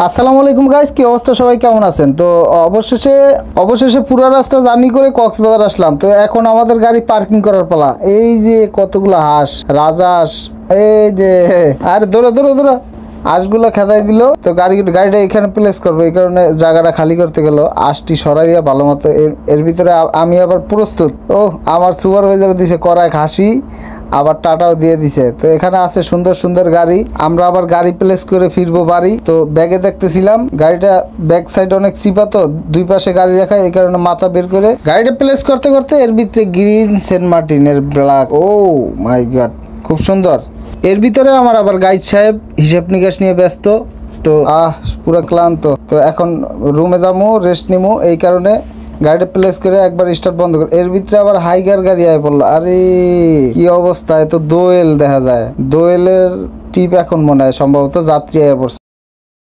আসসালামু আলাইকুম গাইস, কি অবস্থা? সবাই কেমন আছেন? তো অবশেষে পুরো রাস্তা জার্নি করে কক্সবাজার আসলাম। তো এখন আমাদের গাড়ি পার্কিং করার পালা। এই যে কতগুলো হাঁস, রাজহাঁস, এই যে আরে দৌড়া দৌড়া দৌড়া, হাঁসগুলো খেদাই দিল। তো গাড়িটা এখানে প্লেস করবো, এই কারণে জায়গাটা খালি করতে গেল। হাঁসটি সরাইয়া ভালো মতো এর ভিতরে আমি আবার প্রস্তুত। ও আমার সুপারভাইজার দিছে কড়াই খাসি, আবার টাটাও দিয়ে দিছে। তো এখানে আছে সুন্দর সুন্দর গাড়ি। আমরা আবার গাড়ি প্লেস করে ফিরবো বাড়ি। তো ব্যাগে দেখতেছিলাম গাড়িটা ব্যাক সাইড অনেক চিপা, তো দুই পাশে গাড়ি রাখা, এই কারণে মাথা বের করে গাড়িটা প্লেস করতে করতে এর ভিতরে গ্রিন সেন্ট মার্টিনের ব্ল্যাক, ও মাই গড, খুব সুন্দর। এর ভিতরে আমার আবার গাইড সাহেব হিসাব নিকাশ নিয়ে ব্যস্ত। তো পুরো ক্লান্ত। তো এখন রুমে যাবো, রেস্ট নিবো, এই কারণে গাড়িটা প্লেস করে একবার স্টার্ট বন্ধ করে। এর ভিতরে আবার হাইগার গাড়ি আয় পড়লো। আরে কি অবস্থা! এত দোয়েল দেখা যায়, দোয়েলের টিপ এখন মনে হয় সম্ভবত যাত্রী আয় পড়ছে।